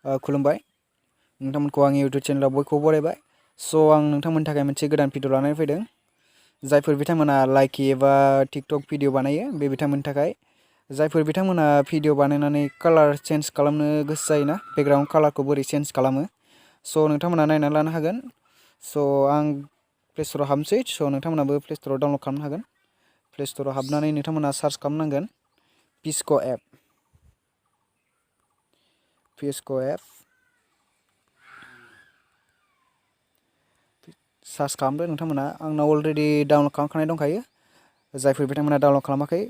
खुलुमबाय नोंथांमोनखौ आंनि YouTube चेनेलाव बयखौबो बरायबाय। आं नोंथांमोननि थाखाय मोनसे गोदान भिडिअ लानानै फैदों। जायफोर बिथांमोना लाइकी एबा टिकटक भिडिअ बानायो बे बिथांमोननि थाखाय। जायफोर बिथांमोना भिडिअ बानायनानै कालार चेन्ज खालामनो गोसो जायोना, बेकग्राउन्ड कालारखौ बोरै चेन्ज खालामो। नोंथांमोना नायनानै लानो हागोन। आं प्ले स्ट'राव हाबनोसै। नोंथांमोनाबो प्ले स्ट'राव डाउनलड खालामनो हागोन। प्ले स्ट'राव हाबनानै नोंथांमोना सार्च खालामनांगोन VISCO app. VISCO app search खालामदो नोंथांमोना। आंनाव अलरेडि डाउनलड खालामखानाय दंखायो। जायफोर बिथांमोना डाउनलड खालामाखै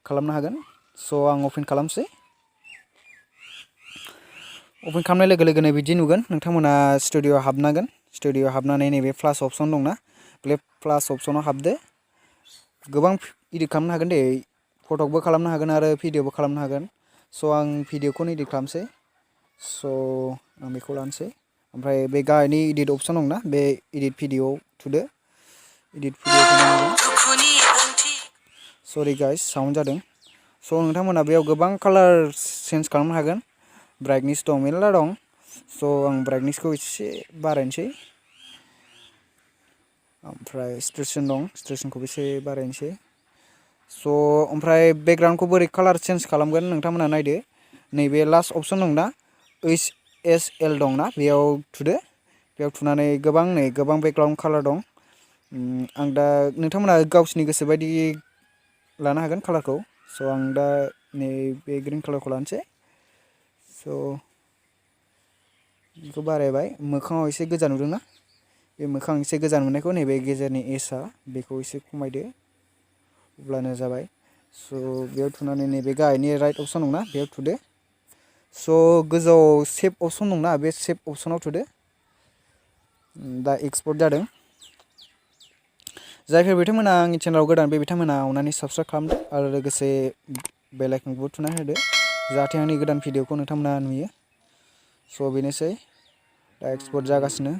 खालामनो हागोन। आं अपेन खालामसै। अपेन खालामनाय लोगो लोगोनो बिदि नुगोन। नोंथांमोना स्टुडिअ'आव हाबनांगोन। स्टुडिअ'आव हाबनानै नैबे प्लास अपसन दंना, बे प्लास अपसनाव हाबदो। गोबां इडिट खालामनो हागोन दे। फटकबो खालामनो हागोन आरो भिडिअबो खालामनो हागोन। आं भिडिअखौनो इडिट खालामसै। आं बेखौ लानोसै। ओमफ्राय बे गाहायनि इडिट अपसन दंना, बे इडिट भिडिअ थुदो। इडिट भिडिअ सरि गाइस, साउन्ड जादों। नोंथांमोना बेयाव गोबां कालार चेन्ज खालामनो हागोन। ब्राइटनेस दं, मेरला दं। आं ब्राइटनेसखौ एसे बारायनोसै। ओमफ्राय स्ट्रेसन दं, स्ट्रेसनखौबो एसे बारायनोसै। ओमफ्राय बेकग्राउन्डखौ बोरै कालार चेन्ज खालामगोन नोंथांमोना नायदो। नैबे लास्ट अपसन दंना, HSL दंना, बेयाव थुदो। बेयाव थुनानै गोबां बेकग्राउन्ड कालार दं। आं दा नोंथांमोना गावसिनि गोसो बायदि लानो हागोन कालारखौ। आं दा नैबे ग्रिन कालारखौ लानोसै। बेखौ बारायबाय। मोखाङाव एसे गोजा नुदोंना, बे मोखां एसे गोजा नुनायखौ नैबे गेजेरनि एजआ बेखौ एसे खमायदो, अब्लानो जाबाय। बेयाव थुनानै नैबे गाहायनि राइट अपसन दंना, बेयाव थुदो। गोजौआव सेभ अपसन दंना, बे सेभ अपसनाव थुदो। दा एक्सपर्ट जादों। जायफोर बिथांमोना आंनि चेनेलाव गोदान, बे बिथांमोना अननानै साबस्क्राइब खालामदो आरो लोगोसे बेल आइकनखौबो थुनानै होदो, जाहाथे आंनि गोदान भिडिअखौ नोंथांमोना नुयो। बेनोसै, दा एक्सपर्ट जागासिनो।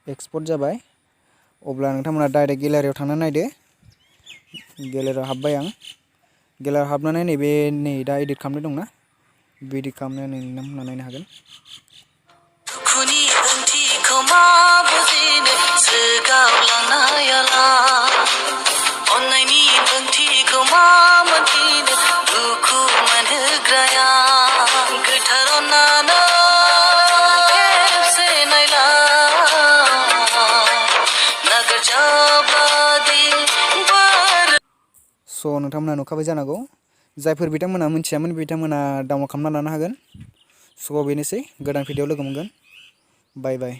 एक्सपर्ट जाबाय। अब्ला नोंथांमोना डाइरेक्ट गेलारियाव थांनानै नायदो। गेलारियाव हाबबाय आं। गेलारियाव हाबनानै नैबे दा इडिट खालामनाय दंना, बे इडिट खालामनानै नोंथांमोना नायनो हागोन। नोंथांमोना नुखाबाय जानांगौ। जायफोर बिथांमोना मिथियामोन बिथांमोना डाउनलड खालामना लानो हागोन। बेनोसै, गोदान भिडिअआव लोगो मोनगोन। बाय बाय।